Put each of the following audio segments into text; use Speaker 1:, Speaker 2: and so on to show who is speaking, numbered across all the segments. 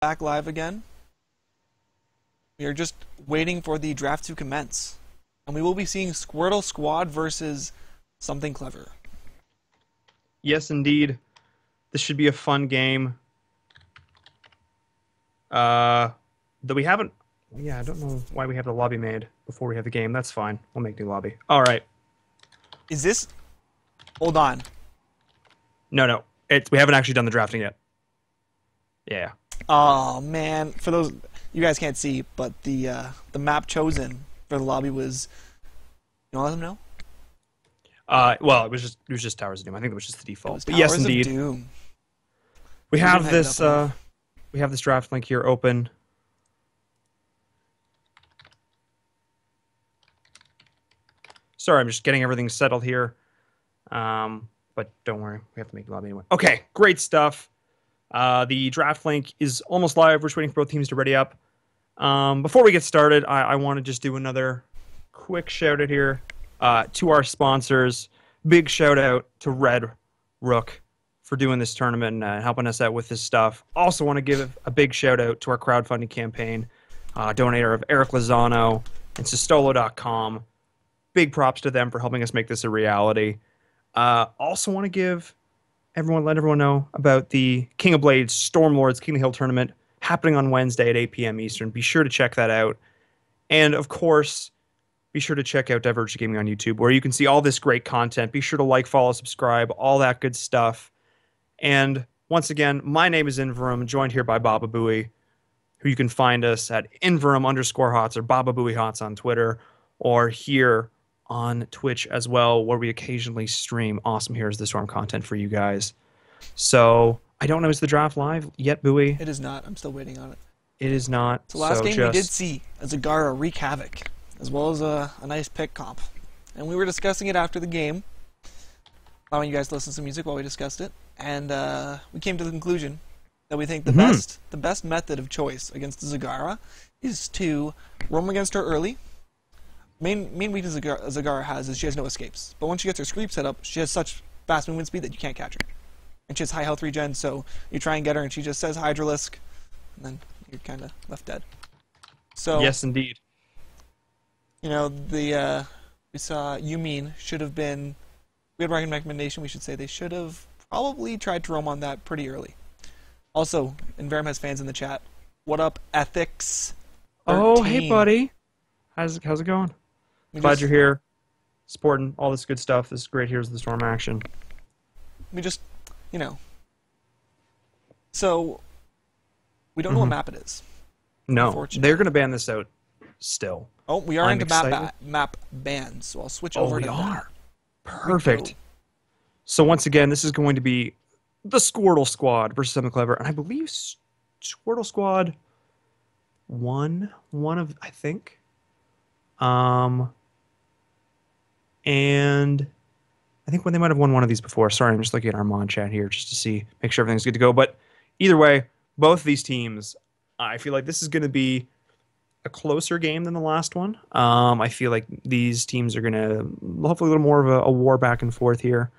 Speaker 1: back live again. We are just waiting for the draft to commence. And we will be seeing Squirtle Squad versus something clever.
Speaker 2: Yes, indeed. This should be a fun game. Though we haven't... Yeah, I don't know why we have the lobby made before we have the game. That's fine. We'll make new lobby. All right.
Speaker 1: Is this... Hold on.
Speaker 2: No. We haven't actually done the drafting yet. Yeah.
Speaker 1: Oh, man. For those... You guys can't see, but the map chosen for the lobby was... You want to let them know?
Speaker 2: Well, it was just Towers of Doom. I think it was just the default. But
Speaker 1: Towers
Speaker 2: yes, indeed.
Speaker 1: of Doom.
Speaker 2: We have this draft link here open. Sorry, I'm just getting everything settled here. But don't worry, we have to make the lobby anyway. Okay, great stuff. The draft link is almost live. We're just waiting for both teams to ready up. Before we get started, I want to just do another quick shout out here to our sponsors. Big shout out to Red Rook for doing this tournament and helping us out with this stuff. Also want to give a big shout out to our crowdfunding campaign, donator of Eric Lozano and Sistolo.com. Big props to them for helping us make this a reality. Also want to let everyone know about the King of Blades Stormlords King of the Hill tournament happening on Wednesday at 8 p.m. Eastern. Be sure to check that out. And of course, be sure to check out Divergent Gaming on YouTube, where you can see all this great content. Be sure to like, follow, subscribe, all that good stuff. And once again, my name is Inverum, joined here by Baba Booey, who you can find us at Inverum_Hots or Baba Booey Hots on Twitter, or here on Twitch as well, where we occasionally stream awesome Heroes of the Storm content for you guys. So, I don't know, is the draft live yet, Booey?
Speaker 1: It is not. I'm still waiting on it.
Speaker 2: It is not.
Speaker 1: So last game we did see Zagara wreak havoc, as well as a nice pick comp. And we were discussing it after the game, allowing you guys to listen to some music while we discussed it. And we came to the conclusion that we think the best method of choice against Zagara is to roam against her early. Main weakness Zagara has is she has no escapes. But once she gets her creep set up, she has such fast movement speed that you can't catch her. And she has high health regen, so you try and get her and she just says Hydralisk, and then you're kind of left dead. So
Speaker 2: yes, indeed.
Speaker 1: You know, we saw Yumin should have been... We had a recommendation, we should say they should have probably tried to roam on that pretty early. Also, Inverum has fans in the chat. What up, Ethics? 13?
Speaker 2: Oh, hey, buddy. How's it going? Glad you're here, supporting all this good stuff. This is great Heroes of the Storm action.
Speaker 1: We just, you know. So, we don't know what map it is.
Speaker 2: No, they're going to ban this out still.
Speaker 1: Oh, we are into map bans, so I'll switch over to that.
Speaker 2: Perfect. So once again, this is going to be the Squirtle Squad versus Something Clever, and I believe Squirtle Squad won one of, I think. And I think when they might have won one of these before. Sorry, I'm just looking at our mod chat here just to make sure everything's good to go. But either way, both of these teams, I feel like this is going to be a closer game than the last one. I feel like these teams are going to hopefully a little more of a war back and forth here.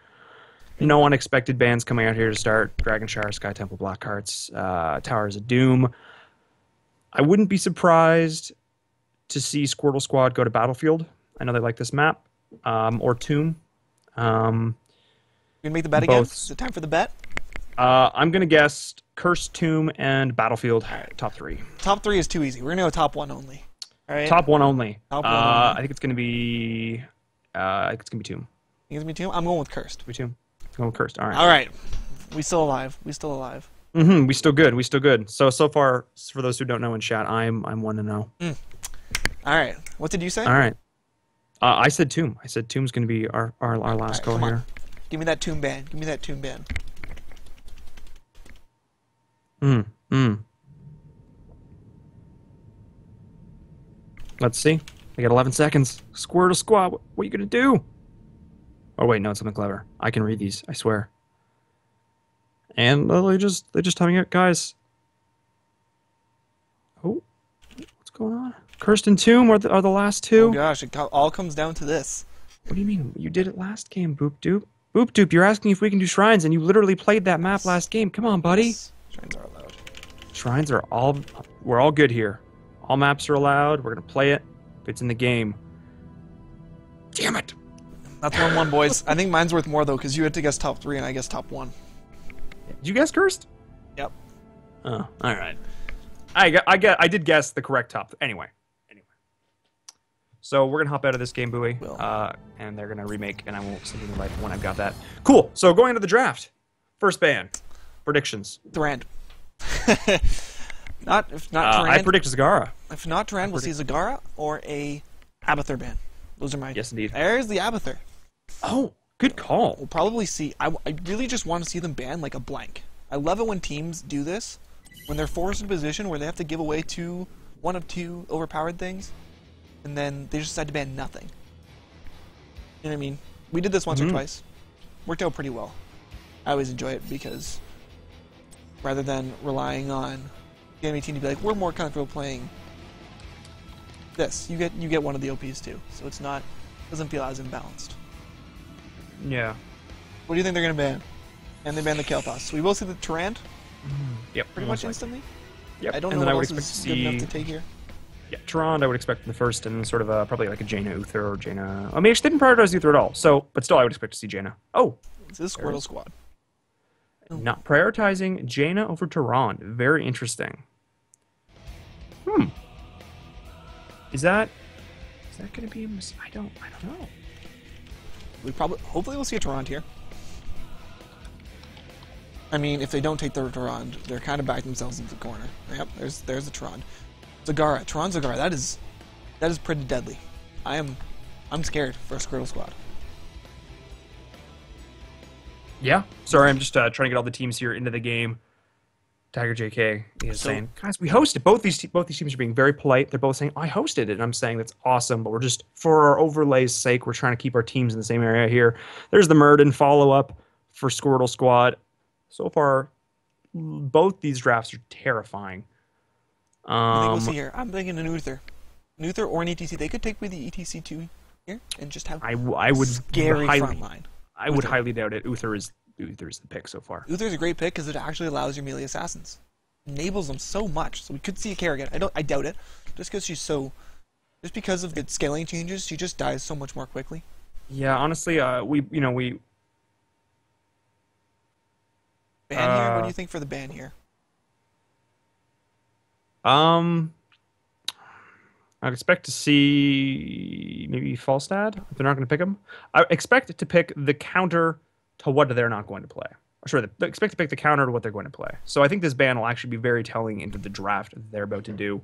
Speaker 2: No unexpected bans coming out here to start. Dragonshire, Sky Temple, Blackhearts, Towers of Doom. I wouldn't be surprised to see Squirtle Squad go to Battlefield. I know they like this map. Or Tomb.
Speaker 1: You gonna make the bet again? Is it time for the bet?
Speaker 2: I'm gonna guess Cursed, Tomb, and Battlefield. Top 3.
Speaker 1: Top 3 is too easy. We're gonna go top 1 only. All right.
Speaker 2: Top 1 only.
Speaker 1: Top 1 only.
Speaker 2: I think it's gonna be. Tomb.
Speaker 1: You think it's gonna be Tomb? I'm going with Cursed.
Speaker 2: Tomb. I'm going with Cursed. All right.
Speaker 1: All right. We still alive. We still alive.
Speaker 2: We still good. So far, for those who don't know in chat, I'm 1-0.
Speaker 1: All right. What did you say?
Speaker 2: All right. I said Tomb. I said Tomb's going to be our last call here.
Speaker 1: Give me that Tomb ban. Give me that Tomb ban.
Speaker 2: Let's see. I got 11 seconds. Squirtle Squad. What are you going to do? Oh, wait. No, it's something clever. I can read these. I swear. And they're just timing out, guys. Oh. What's going on? Cursed and Tomb are the last two.
Speaker 1: Oh gosh, it all comes down to this.
Speaker 2: What do you mean? You did it last game, Boop Doop. Boop Doop, you're asking if we can do shrines, and you literally played that map last game. Come on, buddy.
Speaker 1: Yes. Shrines are allowed.
Speaker 2: Shrines are all... We're all good here. All maps are allowed. We're going to play it if it's in the game. Damn it!
Speaker 1: That's 1-1, boys. I think mine's worth more, though, because you had to guess top 3 and I guessed top 1.
Speaker 2: Did you guess cursed?
Speaker 1: Yep.
Speaker 2: Oh, all right. I did guess the correct top. Anyway. So we're gonna hop out of this game, Bowie, and they're gonna remake, and I won't send you the right when I've got that. Cool. So going into the draft, first ban, predictions.
Speaker 1: Durand. If not Durand,
Speaker 2: I predict Zagara.
Speaker 1: If not Durand, we'll see Zagara or a Abathur ban. Those are my.
Speaker 2: Yes, indeed.
Speaker 1: There's the Abathur.
Speaker 2: Oh, good call.
Speaker 1: We'll probably see. I really just want to see them ban like a blank. I love it when teams do this, when they're forced in a position where they have to give away one of two overpowered things, and then they just decide to ban nothing. You know what I mean? We did this once or twice. Worked out pretty well. I always enjoy it because rather than relying on the enemy team to be like, we're more comfortable playing this, you get one of the OPs too. So it's not, doesn't feel as imbalanced.
Speaker 2: Yeah.
Speaker 1: What do you think they're gonna ban? And they ban the Kel'Thas. So we will see the Tyrant
Speaker 2: Yep.
Speaker 1: pretty much instantly.
Speaker 2: Yep.
Speaker 1: I don't
Speaker 2: and
Speaker 1: know
Speaker 2: then
Speaker 1: what
Speaker 2: I would
Speaker 1: else
Speaker 2: expect
Speaker 1: is
Speaker 2: to
Speaker 1: good
Speaker 2: see
Speaker 1: enough to take here.
Speaker 2: Yeah, Tyrant I would expect in the first, and sort of probably like a Jaina Uther or Jaina. I mean, she didn't prioritize Uther at all. So, but still, I would expect to see Jaina. Oh,
Speaker 1: This is Squirtle Squad.
Speaker 2: not prioritizing Jaina over Tyrant. Very interesting. Is that going to be a I don't know.
Speaker 1: Hopefully we'll see a Tyrant here. I mean, if they don't take the Tyrant, they're kind of backed themselves into the corner. Yep, there's the Tyrant. Zagara, Tyrant Zagara, that is pretty deadly. I'm scared for a Squirtle Squad.
Speaker 2: Yeah. Sorry, I'm just trying to get all the teams here into the game. Tiger JK is saying, guys, we hosted. Both these teams are being very polite. They're both saying, I hosted it. And I'm saying that's awesome, but we're just, for our overlay's sake, we're trying to keep our teams in the same area here. There's the Murden follow-up for Squirtle Squad. So far, both these drafts are terrifying.
Speaker 1: I think we'll see here. I'm thinking an Uther. An Uther or an ETC. They could take away the ETC2 here and just have
Speaker 2: I would
Speaker 1: scary front line.
Speaker 2: I would highly doubt it. Uther's the pick so far.
Speaker 1: Uther's a great pick because it actually allows your melee assassins. Enables them so much. So we could see a Kerrigan. I doubt it. Just because of the scaling changes, she just dies so much more quickly.
Speaker 2: Yeah, honestly, we
Speaker 1: ban here? What do you think for the ban here?
Speaker 2: I'd expect to see maybe Falstad if they're not going to pick him. I expect to pick the counter to what they're not going to play. Sorry, they expect to pick the counter to what they're going to play. So I think this ban will actually be very telling into the draft that they're about to do.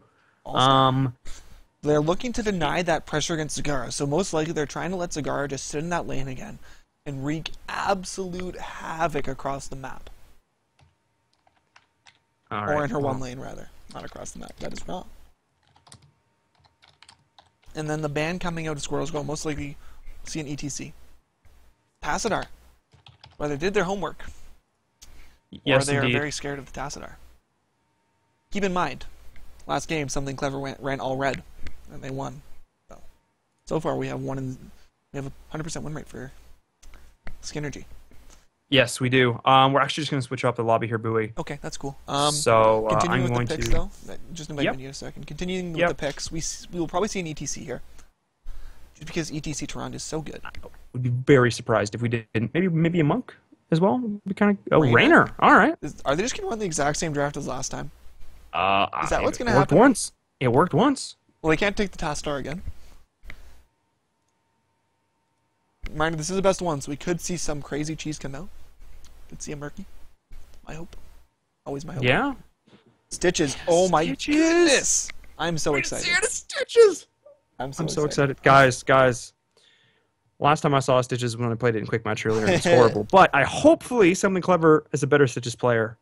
Speaker 1: They're looking to deny that pressure against Zagara, so most likely they're trying to let Zagara just sit in that lane again and wreak absolute havoc across the map.
Speaker 2: All right.
Speaker 1: Or in her one lane, rather. Not across the map. That is wrong. And then the ban coming out of Squirrel's Go most likely see an ETC. Tassadar. Whether they did their homework.
Speaker 2: Yes,
Speaker 1: or they
Speaker 2: indeed.
Speaker 1: are very scared of the Tassadar. Keep in mind, last game something clever ran all red, and they won. So far we have a 100% win rate for Skinnergy.
Speaker 2: Yes, we do. We're actually just going to switch up the lobby here, Bowie.
Speaker 1: Okay, that's cool.
Speaker 2: So
Speaker 1: continuing
Speaker 2: I'm
Speaker 1: with
Speaker 2: going
Speaker 1: the picks,
Speaker 2: to.
Speaker 1: though. Just invite me in a second. Continuing with the picks, we will probably see an ETC here, just because ETC Toronto is so good.
Speaker 2: Would be very surprised if we didn't. Maybe a monk as well. We kind of Rainer. All right.
Speaker 1: Are they just going to run the exact same draft as last time?
Speaker 2: Is
Speaker 1: that what's going to
Speaker 2: happen? It worked once.
Speaker 1: Well, they can't take the Tastar again. Mind you, this is the best one, so we could see some crazy cheese come out. Could see a Murky. My hope. Always my hope.
Speaker 2: Yeah.
Speaker 1: Stitches. Oh my goodness! I'm so excited.
Speaker 2: Stitches.
Speaker 1: I'm
Speaker 2: so excited. Guys. Last time I saw Stitches when I played it in Quick Match earlier, it was horrible. But hopefully something clever is a better Stitches player.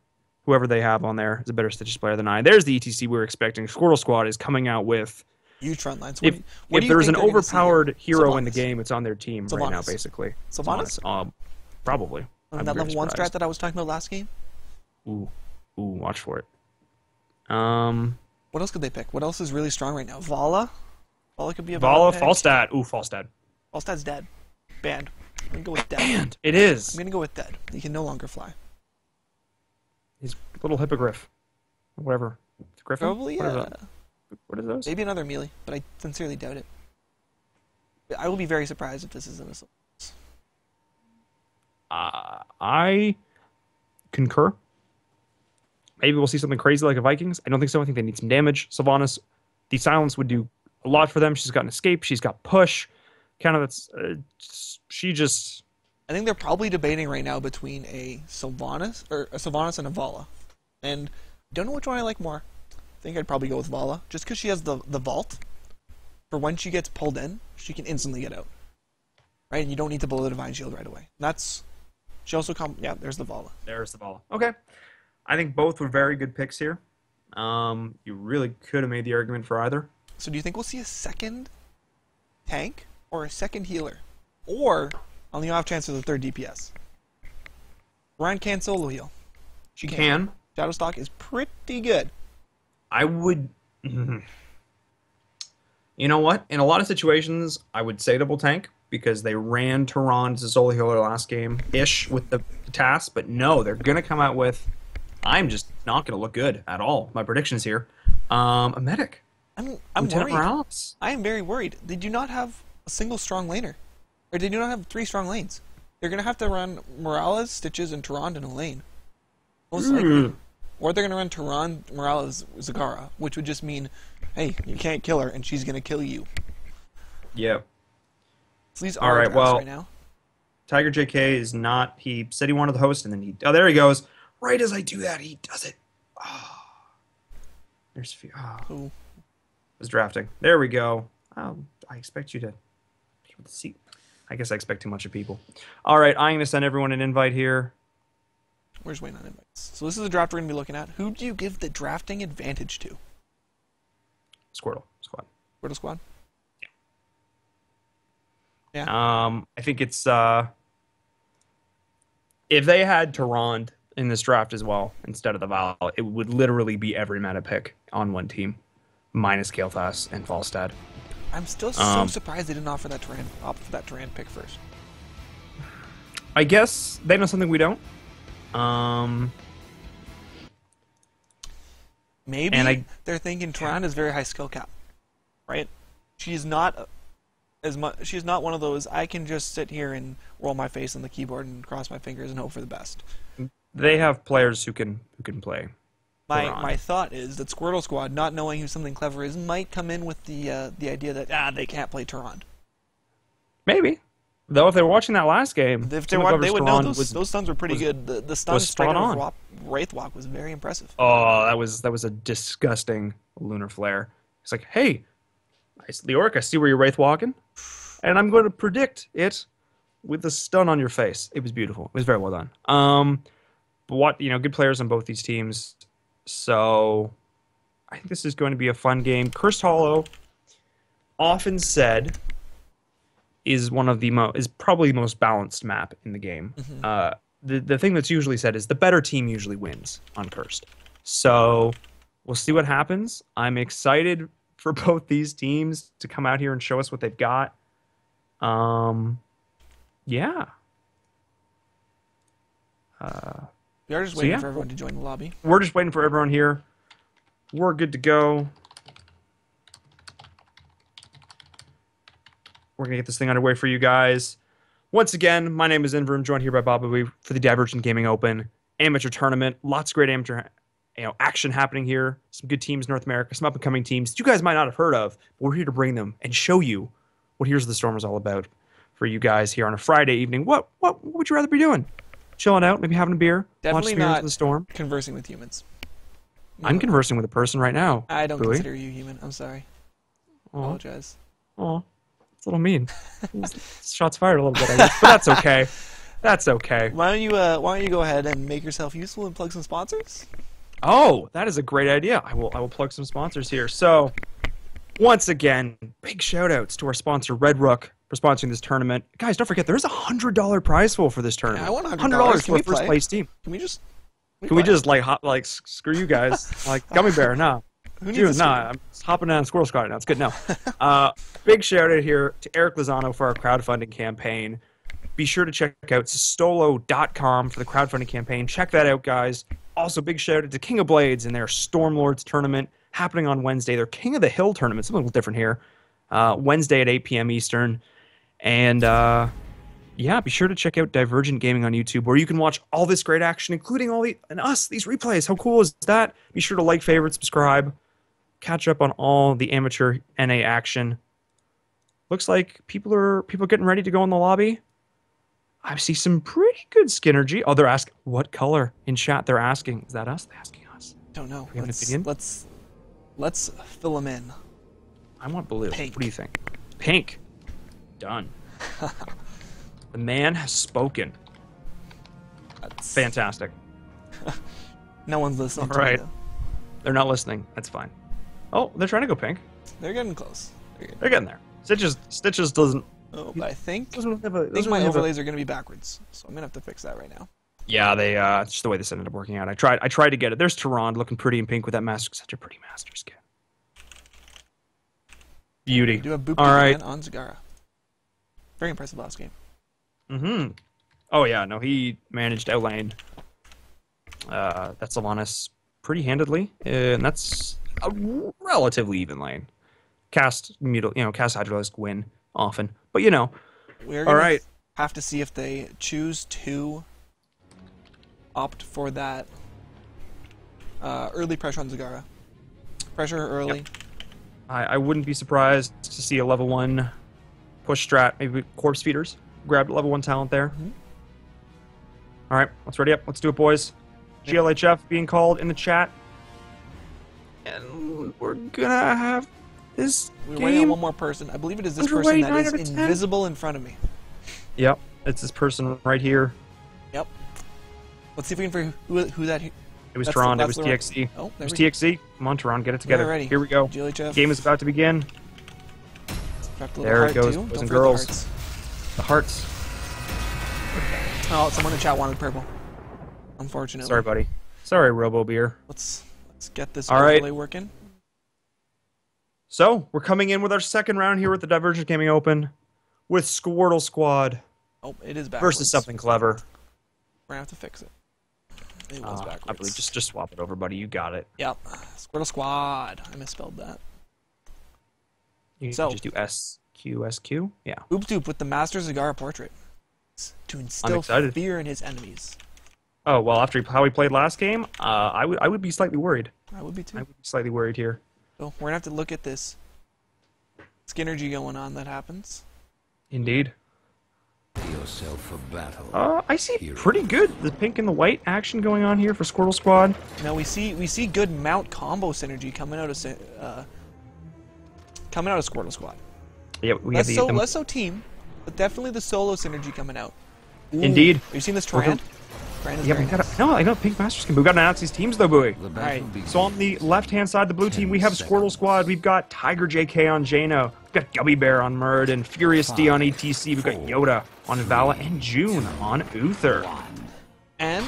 Speaker 2: Whoever they have on there is a better Stitches player than I. There's the ETC we were expecting. Squirtle Squad is coming out with
Speaker 1: huge front lines.
Speaker 2: If there's an overpowered hero in the game, it's on their team right now, basically.
Speaker 1: Sylvanas?
Speaker 2: Probably.
Speaker 1: That level 1 strat that I was talking about last game?
Speaker 2: Ooh, watch for it.
Speaker 1: What else could they pick? What else is really strong right now? Vala? Vala could be a
Speaker 2: Vala, Falstad. Ooh, Falstad.
Speaker 1: Falstad's dead. Banned. I'm going to go with dead.
Speaker 2: Banned. It is.
Speaker 1: I'm going to go with dead. He can no longer fly.
Speaker 2: He's a little hippogriff. whatever. Griffin?
Speaker 1: Probably,
Speaker 2: Whatever.
Speaker 1: yeah.
Speaker 2: What are those?
Speaker 1: Maybe another melee, but I sincerely doubt it. I will be very surprised if this isn't a Sylvanas.
Speaker 2: I concur. Maybe we'll see something crazy like a Vikings. I don't think so. I think they need some damage. Sylvanas, the silence would do a lot for them. She's got an escape. She's got push. Kind of that's. She just.
Speaker 1: I think they're probably debating right now between a Sylvanas and a Vala, and I don't know which one I like more. I think I'd probably go with Vala, just because she has the vault. For when she gets pulled in, she can instantly get out. Right, and you don't need to blow the Divine Shield right away. That's she also yeah. There's the Vala.
Speaker 2: There's the Vala. Okay, I think both were very good picks here. You really could have made the argument for either.
Speaker 1: So do you think we'll see a second tank or a second healer, or on the off chance of the third DPS? Ryan can solo heal.
Speaker 2: She can.
Speaker 1: Shadowstock is pretty good.
Speaker 2: I would. You know what? In a lot of situations, I would say double tank because they ran Tehran as a solo healer last game-ish with the task, but no, they're going to come out with, I'm just not going to look good at all. My predictions here. A medic.
Speaker 1: I'm
Speaker 2: Lieutenant
Speaker 1: worried.
Speaker 2: Morales.
Speaker 1: I am very worried. They do not have a single strong laner. Or they do not have 3 strong lanes. They're going to have to run Morales, Stitches, and Tehran in a lane. Most likely. Or they're going to run Tehran, Morales, Zagara, which would just mean, hey, you can't kill her, and she's going to kill you.
Speaker 2: Yep.
Speaker 1: So these
Speaker 2: All
Speaker 1: are
Speaker 2: right, well,
Speaker 1: right now.
Speaker 2: Tiger JK is not. He said he wanted the host, and then he. Oh, there he goes. Right as I do that, he does it. Oh. There's.
Speaker 1: Who?
Speaker 2: Was drafting. There we go. I expect you to be able to see. I guess I expect too much of people. All right, I'm going to send everyone an invite here.
Speaker 1: We're just waiting on invites. So this is the draft we're going to be looking at. Who do you give the drafting advantage to?
Speaker 2: Squirtle squad.
Speaker 1: Squirtle squad? Yeah.
Speaker 2: I think it's if they had Tehran in this draft as well instead of the Val, it would literally be every meta pick on one team, minus Kael'thas and Falstad.
Speaker 1: I'm still so surprised they didn't opt for that Tehran pick first.
Speaker 2: I guess they know something we don't.
Speaker 1: Maybe they're thinking Tehran is very high skill cap, right? She's not as much. She's not one of those. I can just sit here and roll my face on the keyboard and cross my fingers and hope for the best.
Speaker 2: They have players who can play.
Speaker 1: My thought is that Squirtle Squad, not knowing who something clever is, might come in with the idea that they can't play Tehran.
Speaker 2: Maybe. Though if they were watching that last game,
Speaker 1: if they would know those stuns were pretty good. The stun straight out of Wraithwalk was very impressive.
Speaker 2: Oh, that was a disgusting lunar flare. It's like, hey, Leoric, I see where you're Wraithwalking, and I'm going to predict it with the stun on your face. It was beautiful. It was very well done. But good players on both these teams. So I think this is going to be a fun game. Cursed Hollow, often said, is probably the most balanced map in the game. Mm-hmm. The thing that's usually said is the better team usually wins on Cursed. So we'll see what happens. I'm excited for both these teams to come out here and show us what they've got. Yeah.
Speaker 1: We are just waiting for everyone to join the lobby.
Speaker 2: We're just waiting for everyone here. We're good to go. We're going to get this thing underway for you guys. Once again, my name is Inver. I'm joined here by Bobby for the Divergent Gaming Open Amateur Tournament. Lots of great amateur action happening here. Some good teams in North America, some up-and-coming teams that you guys might not have heard of, but we're here to bring them and show you what Here's the Storm is all about for you guys here on a Friday evening. What would you rather be doing? Chilling out, maybe having a beer,
Speaker 1: definitely
Speaker 2: watching
Speaker 1: not
Speaker 2: Here's the Storm?
Speaker 1: Conversing with humans.
Speaker 2: I'm conversing with a person right now.
Speaker 1: I don't consider you human. I'm sorry. Apologize.
Speaker 2: Oh, it's a little mean. Shots fired a little bit, I guess, but that's okay. That's okay.
Speaker 1: Why don't you go ahead and make yourself useful and plug some sponsors?
Speaker 2: Oh, that is a great idea. I will plug some sponsors here. So, once again, big shout outs to our sponsor Red Rook for sponsoring this tournament. Guys, don't forget there's a $100 prize pool for this tournament.
Speaker 1: Yeah, I want
Speaker 2: $100 for a first place team.
Speaker 1: Can we just
Speaker 2: screw you guys like gummy bear? No.
Speaker 1: Dude,
Speaker 2: I'm hopping down Squirrel Squad now. It's good now. Big shout out here to Eric Lozano for our crowdfunding campaign. Be sure to check out Sistolo.com for the crowdfunding campaign. Check that out, guys. Also, big shout out to King of Blades and their Stormlords tournament happening on Wednesday. Their King of the Hill tournament, something a little different here. Wednesday at 8 p.m. Eastern. And yeah, be sure to check out Divergent Gaming on YouTube, where you can watch all this great action, including all these replays. How cool is that? Be sure to like, favorite, subscribe, catch up on all the amateur NA action. Looks like people are getting ready to go in the lobby. I see some pretty good Skinergy. Oh, they're asking what color in chat. They're asking. Is that us? They're asking us.
Speaker 1: Don't know.
Speaker 2: We have an opinion?
Speaker 1: Let's fill them in.
Speaker 2: I want blue.
Speaker 1: Pink.
Speaker 2: What do you think? Pink. Done. The man has spoken.
Speaker 1: That's...
Speaker 2: Fantastic.
Speaker 1: No one's listening.
Speaker 2: All right. They're not listening. That's fine. Oh, they're trying to go pink.
Speaker 1: They're getting close.
Speaker 2: They're getting there. Stitches doesn't.
Speaker 1: Oh, but I think
Speaker 2: Doesn't have
Speaker 1: my overlays are going to be backwards, so I'm going to have to fix that right now.
Speaker 2: Yeah, they it's just the way this ended up working out. I tried to get it. There's Tehran looking pretty in pink with that master. Such a pretty master skin. Beauty.
Speaker 1: We do have Boop
Speaker 2: All right.
Speaker 1: again on Zagara. Very impressive last game.
Speaker 2: Mm-hmm. Oh yeah, no, he managed to outlane that Sylvanas pretty handedly, and that's a relatively even lane. Cast Hydralisk win often, but you know.
Speaker 1: We're
Speaker 2: all
Speaker 1: gonna
Speaker 2: right.
Speaker 1: have to see if they choose to opt for that early pressure on Zagara. Pressure early.
Speaker 2: Yep. I wouldn't be surprised to see a level 1 push strat, maybe corpse feeders. Grab level 1 talent there.
Speaker 1: Mm-hmm.
Speaker 2: All right, let's ready up. Let's do it, boys.
Speaker 1: Yep.
Speaker 2: GLHF being called in the chat. And we're gonna have this
Speaker 1: We're
Speaker 2: game.
Speaker 1: waiting on one more person. I believe it is this
Speaker 2: Underway,
Speaker 1: person that
Speaker 2: 9
Speaker 1: is
Speaker 2: out of 10.
Speaker 1: invisible in front of me.
Speaker 2: Yep, it's this person right here.
Speaker 1: Yep. Let's see if we can figure who that.
Speaker 2: It was
Speaker 1: That's
Speaker 2: Tehran.
Speaker 1: the-
Speaker 2: It was
Speaker 1: that's the right-
Speaker 2: TXC.
Speaker 1: Oh,
Speaker 2: It
Speaker 1: there
Speaker 2: was
Speaker 1: we go.
Speaker 2: TXC. Come on, Tehran, get it together.
Speaker 1: ready.
Speaker 2: Here we go.
Speaker 1: GLHF.
Speaker 2: Game is about to begin.
Speaker 1: Dropped a little
Speaker 2: There
Speaker 1: heart
Speaker 2: it goes,
Speaker 1: too.
Speaker 2: boys
Speaker 1: Don't
Speaker 2: and
Speaker 1: forget the
Speaker 2: girls.
Speaker 1: hearts.
Speaker 2: The hearts.
Speaker 1: Oh, someone in chat wanted purple. Unfortunately.
Speaker 2: Sorry, buddy. Sorry, Robo Beer.
Speaker 1: Let's get this
Speaker 2: All right.
Speaker 1: overlay working.
Speaker 2: So, we're coming in with our second round here with the Divergent Gaming Open with Squirtle Squad
Speaker 1: Oh, it is backwards.
Speaker 2: versus something clever.
Speaker 1: We're gonna have to fix it. It was backwards.
Speaker 2: I believe just swap it over, buddy. You got it.
Speaker 1: Yep. Squirtle Squad. I misspelled that.
Speaker 2: You
Speaker 1: So-
Speaker 2: can just do SQ. Yeah.
Speaker 1: Boop Doop with the Master Zagara portrait. To instill
Speaker 2: excited.
Speaker 1: fear in his enemies.
Speaker 2: Oh well, after how he played last game, I would be slightly worried.
Speaker 1: I would be too.
Speaker 2: I would be slightly worried here.
Speaker 1: So we're gonna have to look at this Skinergy going on that happens.
Speaker 2: Indeed.
Speaker 3: Yourself for battle.
Speaker 2: I see pretty good the pink and the white action going on here for Squirtle Squad.
Speaker 1: Now we see good mount combo synergy coming out of Squirtle Squad.
Speaker 2: Yeah, we have
Speaker 1: Less so team, but definitely the solo synergy coming out. Ooh.
Speaker 2: Indeed.
Speaker 1: Have you seen this Tarant? Tarant is
Speaker 2: Yeah,
Speaker 1: very
Speaker 2: we got
Speaker 1: nice.
Speaker 2: I got pink master skin, but we got to announce these teams though, Bowie.
Speaker 3: The battle
Speaker 1: Alright,
Speaker 3: begins.
Speaker 2: So on the left-hand side, the blue team, we have
Speaker 3: 10
Speaker 2: Squirtle Squad. We've got Tiger JK on Jano. We've got Gubby Bear on Murd and Furious D on ETC. We've got Yoda on Vala and June on Uther.
Speaker 1: And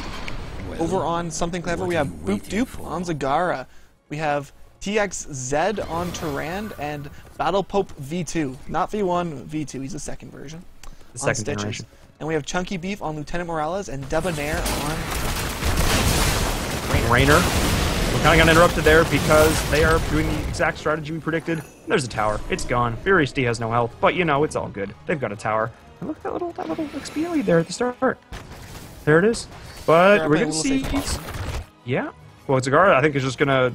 Speaker 1: over on Something Clever, we have Boop Doop on Zagara. We have TXZ on Tyrande and Battle Pope V2. Not V1, V2. He's the second version.
Speaker 2: The
Speaker 1: on
Speaker 2: second
Speaker 1: Stitches.
Speaker 2: generation.
Speaker 1: And we have Chunky Beef on Lieutenant Morales and Debonair on
Speaker 2: Rainer. We're kind of got interrupted there because they are doing the exact strategy we predicted. There's a tower. It's gone. Furious D has no health, but you know, it's all good. They've got a tower. And look at that little XP lead there at the start. There it is. But
Speaker 1: Yeah,
Speaker 2: we're
Speaker 1: play a
Speaker 2: going to
Speaker 1: little
Speaker 2: see...
Speaker 1: safe
Speaker 2: Yeah. Well, Zagara, I think, is just going to...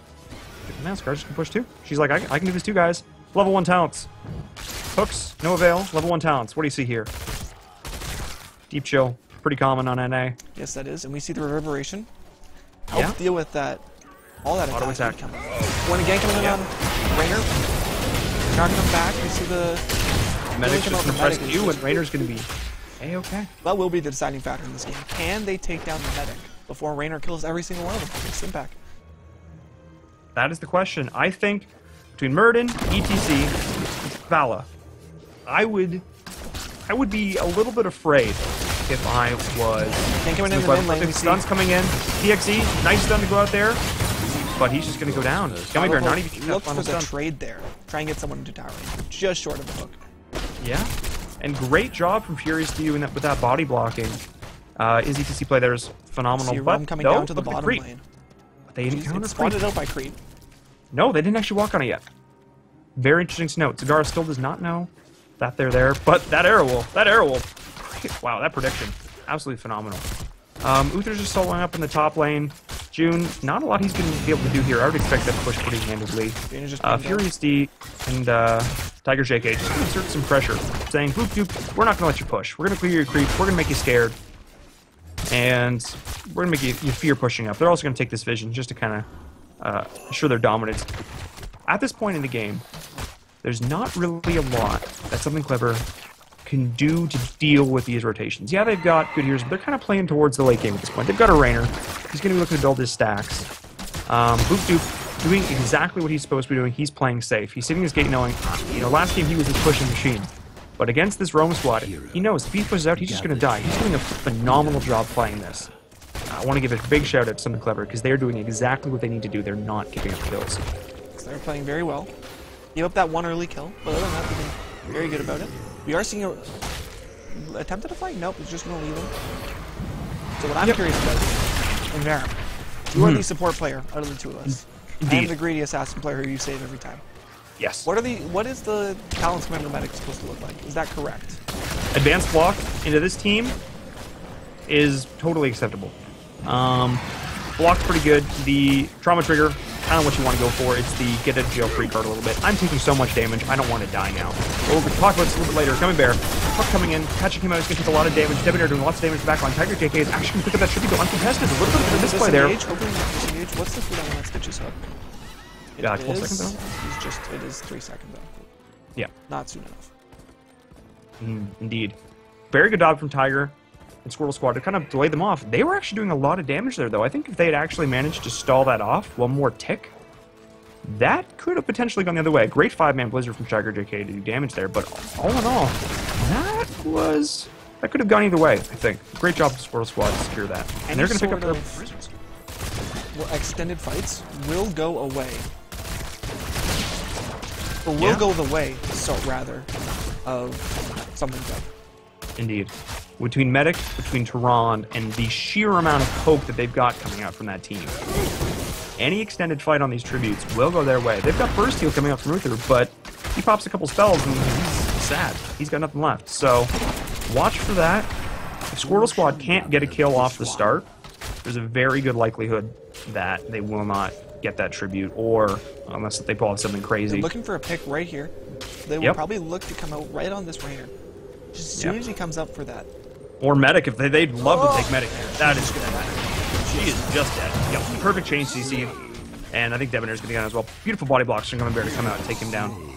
Speaker 2: Man, Zagara's just going to push too. She's like, I can do this too, guys. Level 1 talents. Hooks, no avail. Level 1 talents. What do you see here? Deep chill. Pretty common on NA.
Speaker 1: Yes, that is. And we see the Reverberation.
Speaker 2: Yeah.
Speaker 1: Help deal with that. All that
Speaker 2: Auto
Speaker 1: attack
Speaker 2: attack.
Speaker 1: coming. One again coming in on Rainer. Not come back. We see the
Speaker 2: Medic's
Speaker 1: come out
Speaker 2: just going
Speaker 1: the
Speaker 2: to press
Speaker 1: medic is
Speaker 2: Q,
Speaker 1: just-
Speaker 2: and Rainer's going to be A-okay.
Speaker 1: That will be the deciding factor in this game. Can they take down the medic before Rainer kills every single one of them? It's impact.
Speaker 2: That is the question. I think between Murden, ETC, and Vala, I would be a little bit afraid if I was.
Speaker 1: Can't come in the mid lane. We see
Speaker 2: Stun's coming in. TXE, nice stun to go out there, but he's just going to go down. Gummy Bear not even getting that
Speaker 1: look for
Speaker 2: final
Speaker 1: the
Speaker 2: stun.
Speaker 1: trade there. Try and get someone into tower range. Just short of the hook.
Speaker 2: Yeah, and great job from Furious D with that body blocking. His ETC play there is phenomenal.
Speaker 1: See
Speaker 2: But
Speaker 1: Rum coming
Speaker 2: no,
Speaker 1: down to the
Speaker 2: look at
Speaker 1: bottom
Speaker 2: creep.
Speaker 1: lane.
Speaker 2: They didn't
Speaker 1: Jeez,
Speaker 2: counter
Speaker 1: it's
Speaker 2: creep.
Speaker 1: spotted out by creep.
Speaker 2: No, they didn't actually walk on it yet. Very interesting to note. Zagara still does not know that they're there, but that arrow will. Wow, that prediction. Absolutely phenomenal. Uther's just soloing up in the top lane. June, not a lot he's going to be able to do here. I would expect that to push pretty handedly. Furious D and Tiger JK just going to exert some pressure, saying, Boop Doop, we're not going to let you push. We're going to clear your creep. We're going to make you scared. And we're going to make you fear pushing up. They're also going to take this vision just to kind of assure their dominance. At this point in the game, there's not really a lot that Something Clever can do to deal with these rotations. Yeah, they've got good heroes, but they're kind of playing towards the late game at this point. They've got a Rainer. He's going to be looking to build his stacks. Boop Doop doing exactly what he's supposed to be doing. He's playing safe. He's sitting his gate knowing, last game he was his pushing machine. But against this Rome squad, he knows if he pushes out, he's just going to die. He's doing a phenomenal job playing this. I want to give a big shout out to Something Clever because they're doing exactly what they need to do. They're not giving up kills.
Speaker 1: They're playing very well. Gave up that one early kill, but other than that, they've been very good about it. We are seeing a attempted a fight. Nope, it's just going to leave him. So what I'm curious about is, in Varum, you are the support player out of the two of us.
Speaker 2: Indeed.
Speaker 1: I am the greedy assassin player who you save every time.
Speaker 2: Yes.
Speaker 1: What is the Talents Commander Medic supposed to look like? Is that correct?
Speaker 2: Advanced block into this team is totally acceptable. Block's pretty good. The trauma trigger, kind of what you want to go for. It's the get out of jail free card a little bit. I'm taking so much damage, I don't want to die now. We'll talk about this a little bit later. Gummy Bear, Puck coming in, catching him out, he's going to take a lot of damage. Debonair doing lots of damage back on. Tiger JK is actually going to pick up that tribute, though uncontested. A little bit of a misplay there.
Speaker 1: Hoping not disengage. What's the cooldown on that Stitch's hook? It
Speaker 2: 12 seconds though?
Speaker 1: It is 3 seconds though.
Speaker 2: Yeah.
Speaker 1: Not soon enough.
Speaker 2: Indeed. Very good job from Tiger and Squirtle Squad to kind of delay them off. They were actually doing a lot of damage there, though. I think if they had actually managed to stall that off one more tick, that could have potentially gone the other way. Great 5-man Blizzard from Tiger JK to do damage there, but all in all, that could have gone either way, I think. Great job from Squirtle Squad to secure that. And they're going to pick up their prisoners.
Speaker 1: Well, extended fights will go away. Or will go the way, rather, of Something Clever.
Speaker 2: Indeed. Between Medic, between Tehran, and the sheer amount of poke that they've got coming out from that team, any extended fight on these tributes will go their way. They've got Burst Heal coming up from Uther, but he pops a couple spells and he's sad. He's got nothing left. So, watch for that. If Squirtle Squad can't get a kill off the start, there's a very good likelihood that they will not get that tribute, or unless they pull off something crazy.
Speaker 1: They're looking for a pick right here. They will probably look to come out right on this Rainer. Just as soon as he comes up for that.
Speaker 2: Or Medic, if they'd love to take Medic here. That is gonna happen. She is just dead. Yep, perfect change CC. And I think Debonair's gonna get on as well. Beautiful body blocks from Gummy Bear to come out and take him down.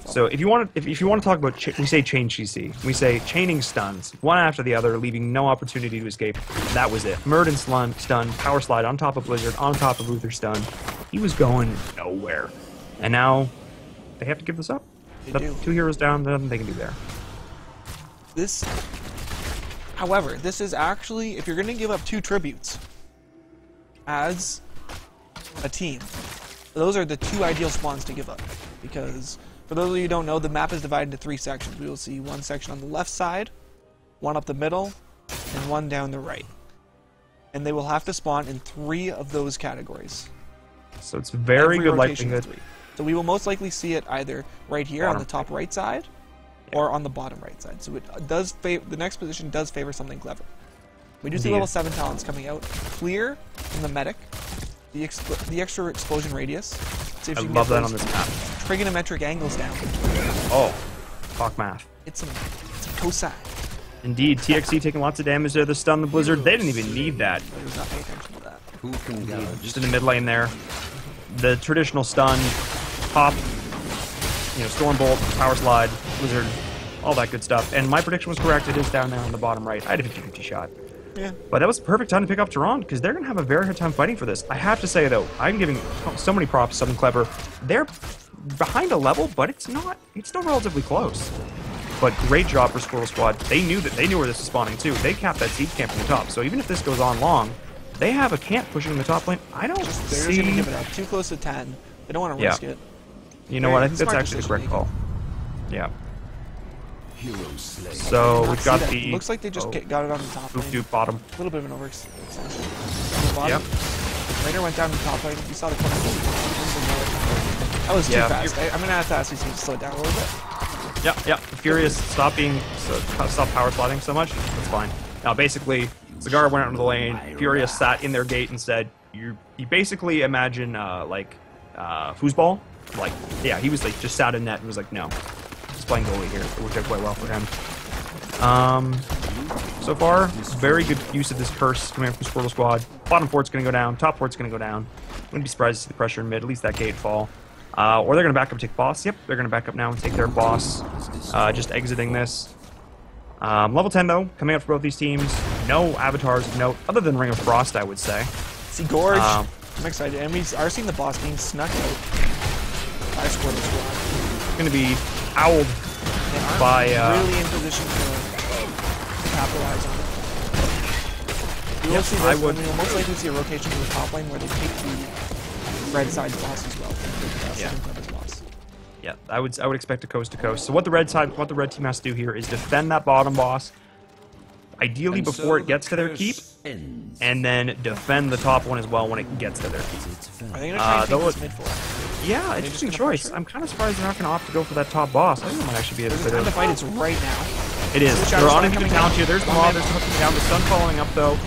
Speaker 2: So if you want to talk about, we say chain CC. We say chaining stuns, one after the other, leaving no opportunity to escape. That was it. Murden stun, power slide on top of Blizzard, on top of Uther stun. He was going nowhere. And now they have to give this up. Two heroes down, nothing they can do there.
Speaker 1: However, this is actually, if you're going to give up 2 tributes as a team, those are the 2 ideal spawns to give up. Because, for those of you who don't know, the map is divided into 3 sections. We will see 1 section on the left side, 1 up the middle, and 1 down the right. And they will have to spawn in 3 of those categories.
Speaker 2: So it's very good likelihood.
Speaker 1: So we will most likely see it either right here on the top right side, or on the bottom right side. So it does the next position does favor Something Clever. We do see level 7 talents coming out. Clear from the Medic, the extra explosion radius. See if
Speaker 2: I
Speaker 1: you can
Speaker 2: love
Speaker 1: get
Speaker 2: that
Speaker 1: those
Speaker 2: on this map.
Speaker 1: trigonometric angles down.
Speaker 2: Oh, talk math.
Speaker 1: It's some cosine.
Speaker 2: Indeed, TXC taking lots of damage there. The stun, the Blizzard, they didn't even need that.
Speaker 1: I was not paying attention to that.
Speaker 3: Who can gauge?
Speaker 2: Just in the mid lane there. The traditional stun, pop, Stormbolt, power slide, Blizzard, all that good stuff. And my prediction was correct. It is down there on the bottom right. I had a 50-50 shot.
Speaker 1: Yeah.
Speaker 2: But that was the perfect time to pick up Tehran, because they're going to have a very hard time fighting for this. I have to say, though, I'm giving so many props to Something Clever. They're behind a level, but it's still relatively close. But great job for Squirtle Squad. They knew where this was spawning, too. They capped that siege camp in the top. So even if this goes on long, they have a camp pushing in the top lane. I don't
Speaker 1: They're just going to give it up. Too close to 10. They don't want to risk it.
Speaker 2: You know what? I think that's actually the correct call. Yeah.
Speaker 3: Hero slay.
Speaker 2: So
Speaker 1: Not
Speaker 2: we've
Speaker 1: see
Speaker 2: got
Speaker 1: that.
Speaker 2: the
Speaker 1: Looks like they just got it on the top
Speaker 2: Boop
Speaker 1: lane.
Speaker 2: doop bottom.
Speaker 1: A little bit of an overextension. On the bottom.
Speaker 2: Yep.
Speaker 1: Rainer went down to the top lane. You saw the corner. That was too
Speaker 2: Yeah.
Speaker 1: fast. I'm gonna have to ask you to slow it down a little bit.
Speaker 2: Yep. Furious, stop power sliding so much. That's fine. Now basically, Zagara went out into the lane. Furious sat in their gate and said, "You basically imagine like foosball, like yeah, he was like just sat in net and was like, no, he's playing goalie here. It worked out quite well for him. So far, very good use of this curse coming from Squirtle Squad. Bottom fort's gonna go down. Top fort's gonna go down. Wouldn't be surprised to see the pressure in mid. At least that gate fall. Or they're going to back up and take boss. Yep, they're going to back up now and take their boss. Just exiting this. Level 10, though, coming out for both these teams. No avatars of note, other than Ring of Frost, I would say.
Speaker 1: See Gorge. I'm excited. And we are seeing the boss being snuck out by Squirtle Squad.
Speaker 2: Going to be owled by...
Speaker 1: really in position to capitalize on it. You will see this,
Speaker 2: would.
Speaker 1: We'll most likely see a rotation to the top lane where they take the red side boss as well. Boss.
Speaker 2: Yeah, I would expect a coast to coast. So what the red team has to do here is defend that bottom boss, ideally
Speaker 3: And
Speaker 2: before
Speaker 3: so
Speaker 2: it gets to their
Speaker 3: the
Speaker 2: keep,
Speaker 3: curse ends.
Speaker 2: and then defend the top one as well when it gets to their keep.
Speaker 1: Are they going to try and take
Speaker 2: they'll-
Speaker 1: this mid for?
Speaker 2: Yeah, interesting choice. I'm kind of surprised they're not going to opt to go for that top boss. I think it might actually be a
Speaker 1: There's
Speaker 2: bit
Speaker 1: time
Speaker 2: of...
Speaker 1: to fight. It's right now.
Speaker 2: It is.
Speaker 1: Switch
Speaker 2: They're
Speaker 1: out,
Speaker 2: on into
Speaker 1: coming
Speaker 2: the talent
Speaker 1: down.
Speaker 2: here. There's the mob. There's hooking down. The stun following up, though.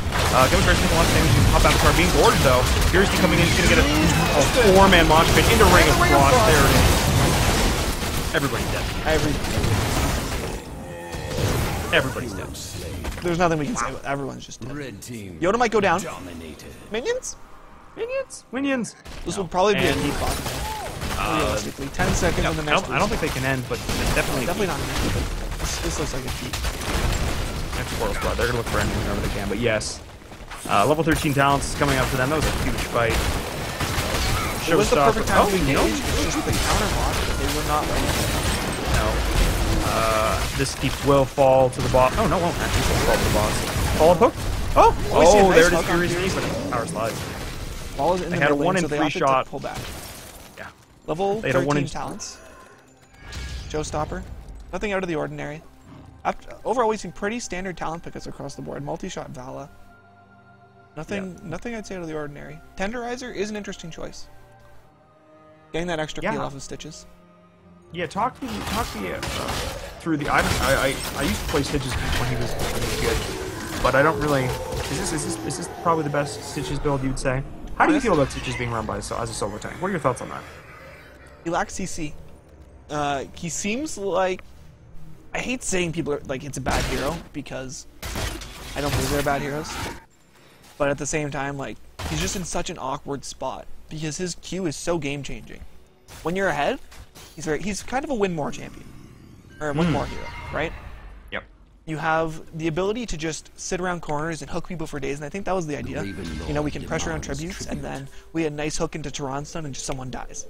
Speaker 2: Demonstrating a lot of damage. Hop avatar being boarded, though. Fierce coming in. He's going to get a four-man launch pit into Ring of Frost. There it is. Everybody's dead. Everybody's dead.
Speaker 1: There's nothing we can say. Everyone's just dead.
Speaker 3: Red team
Speaker 1: Yoda might go down.
Speaker 3: dominated.
Speaker 1: Minions?
Speaker 2: Minions.
Speaker 1: This will probably be a
Speaker 2: And-
Speaker 1: deep bottom. Realistically, 10 seconds
Speaker 2: Yeah,
Speaker 1: in the
Speaker 2: I
Speaker 1: next.
Speaker 2: don't think they can end, but definitely
Speaker 1: Definitely not an end, but this looks like a deep.
Speaker 2: next Squirtle Squad. They're going to look for anything whenever they can, but yes. Level 13 talents coming up for them. That was a huge fight.
Speaker 1: It was the perfect time to engage.
Speaker 2: no.
Speaker 1: It's just the counter block that they were not ready for.
Speaker 2: No. This keep will fall to the boss. Oh, no, it won't actually fall to the boss. Fall hook?
Speaker 1: Oh, we see a
Speaker 2: Oh,
Speaker 1: nice
Speaker 2: there it is.
Speaker 1: hook on
Speaker 2: Furious
Speaker 1: Furious.
Speaker 2: Knee, but power slide.
Speaker 1: Ball is in the
Speaker 2: They had a
Speaker 1: mid lane,
Speaker 2: 1 in
Speaker 1: so they
Speaker 2: 3
Speaker 1: opted
Speaker 2: shot.
Speaker 1: to pull back.
Speaker 2: Yeah.
Speaker 1: Level
Speaker 2: They had a 1
Speaker 1: 13
Speaker 2: in-
Speaker 1: talents. Showstopper. Nothing out of the ordinary. Overall, we've seen pretty standard talent pickers across the board. Multi-shot Vala. Nothing I'd say out of the ordinary. Tenderizer is an interesting choice. Getting that extra
Speaker 2: Yeah.
Speaker 1: peel off of Stitches.
Speaker 2: Yeah, talk me through the. I used to play Stitches when he was good, but I don't really. Is this probably the best Stitches build you'd say? How do you feel about Stitches being run by as a solo tank? What are your thoughts on that?
Speaker 1: He lacks CC. He seems like... I hate saying people are like it's a bad hero because I don't believe they're bad heroes. But at the same time, like, he's just in such an awkward spot because his Q is so game-changing. When you're ahead, he's kind of a win-more champion. Or a win-more hero, right?
Speaker 2: Yep.
Speaker 1: You have the ability to just sit around corners and hook people for days, and I think that was the idea. You know, we can pressure on tributes, and then we had a nice hook into Tehran stun, and just someone dies.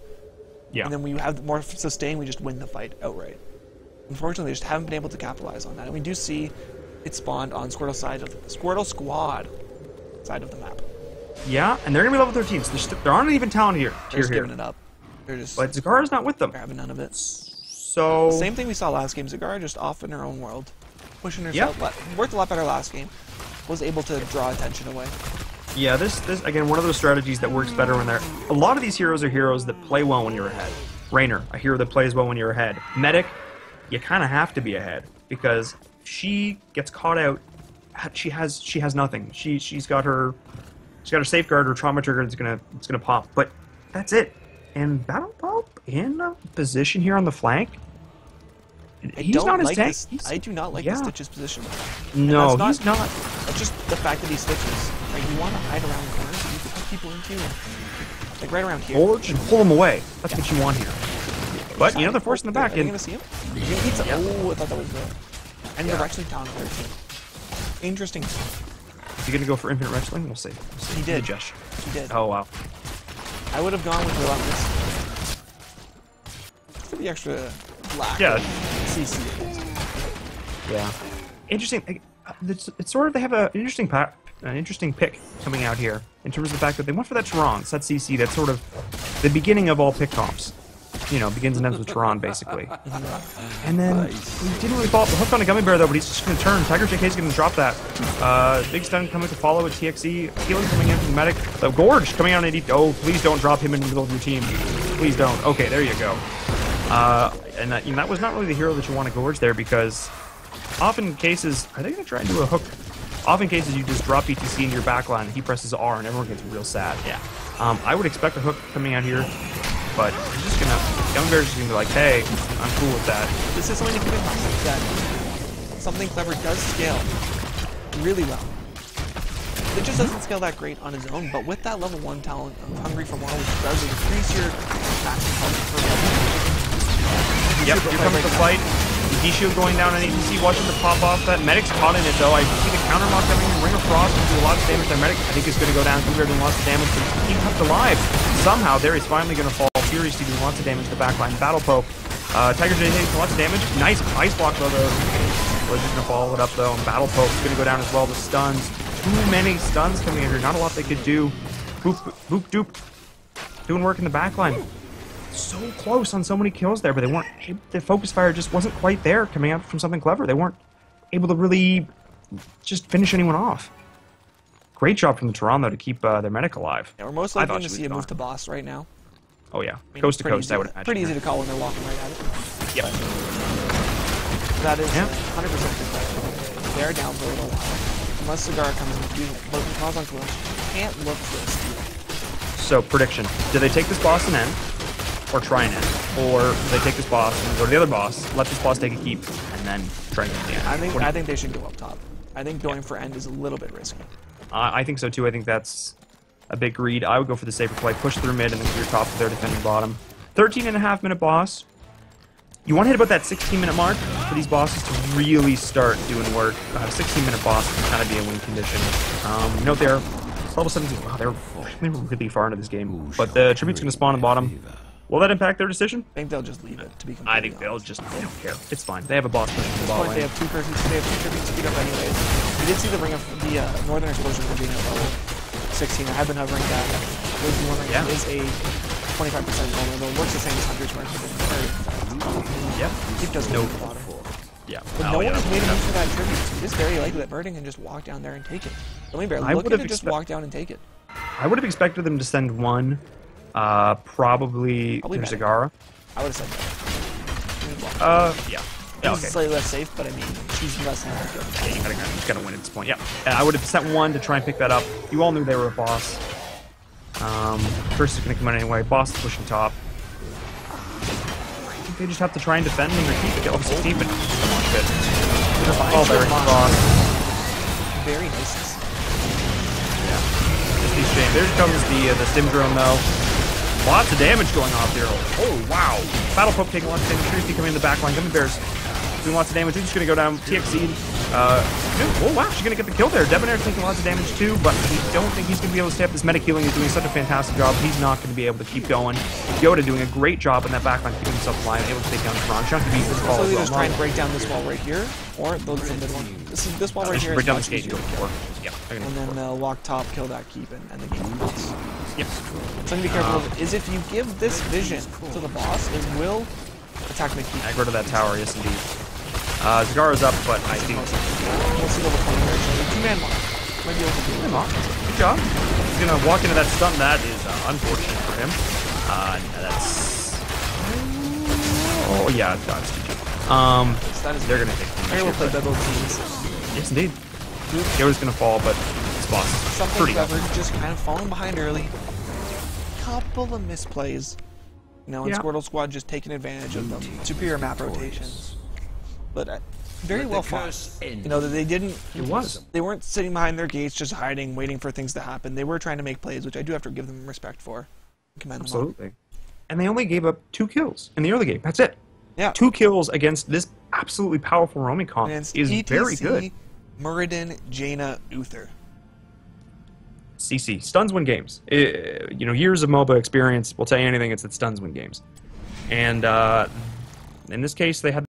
Speaker 2: Yeah.
Speaker 1: And then when you have more sustain, we just win the fight outright. Unfortunately, they just haven't been able to capitalize on that, and we do see it spawned on Squirtle Squad side of the map.
Speaker 2: Yeah, and they're gonna be level 13, so there aren't even talent here.
Speaker 1: They're just giving it up. They're just
Speaker 2: But Zagara's not with them.
Speaker 1: having none of it.
Speaker 2: So
Speaker 1: Same thing we saw last game. Zagara just off in her own world, pushing herself. Worked a lot better last game. Was able to draw attention away.
Speaker 2: yeah, this again one of those strategies that works better when they're. A lot of these heroes are heroes that play well when you're ahead. Rainer, a hero that plays well when you're ahead. Medic, you kind of have to be ahead because if she gets caught out. She has nothing. She's got her safeguard, her trauma trigger. It's gonna pop, but that's it. And Battle Pulp in a position here on the flank. He's not his tank.
Speaker 1: I do not like the Stitches position.
Speaker 2: No,
Speaker 1: And
Speaker 2: he's not.
Speaker 1: That's just the fact that he Stitches. Like, you want to hide around corners, and you can put people into, like, right around here.
Speaker 2: Or and pull him away. That's what you want here. But you know they're forcing the back
Speaker 1: Are you
Speaker 2: in.
Speaker 1: gonna see him? Oh, I thought that was the. And they're actually down 13. Interesting.
Speaker 2: Is he gonna go for infinite wrestling? We'll see.
Speaker 1: He did.
Speaker 2: Josh.
Speaker 1: He did.
Speaker 2: Oh wow.
Speaker 1: I would have gone with Relentless. For the extra black.
Speaker 2: Yeah.
Speaker 1: CC.
Speaker 2: Yeah. Interesting. It's sort of they have an interesting pick coming out here in terms of the fact that they went for that Tehran, that CC. That's sort of the beginning of all pick comps. you know, begins and ends with Tehran, basically. And then he didn't really follow up the hook on a Gummy Bear, though, but he's just going to turn. Tiger JK is going to drop that. Big stun coming to follow with TXE. Healing coming in from the medic. The Gorge coming out in 80. Oh, please don't drop him in the middle of your team. Please don't. Okay, there you go. And that, you know, that was not really the hero that you want to Gorge there, because often cases, are they going to try and do a hook? Often cases, you just drop BTC into your backline, and he presses R, and everyone gets real sad. Yeah. I would expect a hook coming out here, but he's just gonna. Gummy Bear's just gonna be like, hey, I'm cool with that.
Speaker 1: This is something to keep in mind, that something clever does scale really well. It just doesn't scale that great on his own, but with that level 1 talent of Hungry for More, which does increase your maximum health per level.
Speaker 2: Yep, here comes the fight. D-Shield going down on ATC, watching the pop off. That Medic's caught in it, though. I see the counter mock coming in. Ring of Frost will do a lot of damage. That Medic, I think, is going to go down. Compared to lots of damage, but he's kept alive. Somehow, there he's finally going to fall. Furiously doing lots of damage to the backline. Battle Poke. Tiger J takes lots of damage. Nice ice block, though. We're just going to follow it up, though. And Battle Poke's going to go down as well. The stuns. Too many stuns coming in here. Not a lot they could do. Boop, boop, doop. Doing work in the backline. So close on so many kills there, but they weren't. The focus fire just wasn't quite there coming out from something clever. They weren't able to really just finish anyone off. Great job from the Tehran, though, to keep their medic alive.
Speaker 1: Yeah, we're most likely going to see a move to boss right now.
Speaker 2: Oh yeah,
Speaker 1: I mean,
Speaker 2: coast to coast,
Speaker 1: easy,
Speaker 2: I would imagine.
Speaker 1: Pretty easy to call when they're walking right at it.
Speaker 2: Yep.
Speaker 1: That is 100% good. They're down for a little while. Unless Cigar comes in, calls on Clutch, can't look for a steal.
Speaker 2: So, prediction. Do they take this boss and end? Or try and end? Or do they take this boss and go to the other boss, let this boss take a keep, and then try and end the end?
Speaker 1: I think they should go up top. I think going for end is a little bit risky.
Speaker 2: I think so too. I think that's a big read. I would go for the safer play, push through mid and then clear top of their defending bottom. 13.5-minute boss. You want to hit about that 16-minute mark for these bosses to really start doing work. A 16-minute boss can kind of be a win condition. Note there, level 17. Wow, they're really far into this game. But the tribute's going to spawn on the bottom. Will that impact their decision?
Speaker 1: I think they'll just leave it, to be completely
Speaker 2: I think they'll just, they don't care. It's fine. They have a boss pushing the ball lane.
Speaker 1: They have two tributes speed up anyways. We did see the ring of the Northern Explosion being at level 16. I have been hovering that. Wave 1 ring is a 25% vulnerable. Works the same as Hunter's ring.
Speaker 2: Yeah.
Speaker 1: Keep does no bottom.
Speaker 2: Yeah.
Speaker 1: But no one is waiting for that tribute. So it is very likely that Verding can just walk down there and take it. Gummy Bear, looking to just walk down and take it.
Speaker 2: I would have expected them to send one. Probably Zagara.
Speaker 1: I would have said that.
Speaker 2: Yeah.
Speaker 1: She's slightly less safe, but I mean, she's less than
Speaker 2: yeah, you gotta win at this point. Yeah. I would have sent one to try and pick that up. You all knew they were a boss. First is gonna come in anyway. Boss is pushing top. I think they just have to try and defend and keep it. Obviously keep it. Come on, shit. Oh, there is boss.
Speaker 1: Very nice.
Speaker 2: Yeah. Just a shame. There comes the stim drone though. Lots of damage going off there. Oh, wow. Battle Poke taking lots of damage. Trinity coming in the back line. Gummy Bears doing lots of damage. He's just going to go down. TXE. Oh, wow. She's going to get the kill there. Debonair's taking lots of damage too, but I don't think he's going to be able to stay up. This medic healing is doing such a fantastic job. He's not going to be able to keep going. Yoda doing a great job in that back line, keeping himself alive, able to take down Tehran. She's not going to beat this wall.
Speaker 1: So they just try and break down this wall right here, or they'll do the one. This wall right here.
Speaker 2: Break down this gate and go for. Yeah.
Speaker 1: And then they'll walk top, kill that keep, and the game boss.
Speaker 2: Yep.
Speaker 1: Something to be careful of is if you give this vision to the boss, it will attack the keep.
Speaker 2: Aggro to that tower, yes indeed. Zagara's up, but I think...
Speaker 1: We'll see level 20 here. Two-man mock. Might be able to do it.
Speaker 2: Good job. He's going to walk into that stun. That is unfortunate for him. That's... Oh, yeah, that's GG. They're going to take
Speaker 1: Very well played by both teams.
Speaker 2: Yes, indeed. Yoda's going to fall, but this boss is pretty
Speaker 1: clever, just kind of falling behind early. Couple of misplays. You know, and Squirtle Squad just taking advantage of them. Superior map rotations. But very well fought. You know, that they didn't... They weren't sitting behind their gates just hiding, waiting for things to happen. They were trying to make plays, which I do have to give them respect for. Commend them.
Speaker 2: Absolutely. And they only gave up 2 kills in the early game. That's it.
Speaker 1: Yeah.
Speaker 2: 2 kills against this absolutely powerful roaming comp is very good.
Speaker 1: Muradin, Jaina, Uther.
Speaker 2: CC. Stuns win games. You know, years of MOBA experience will tell you anything, it's that stuns win games. And in this case, they had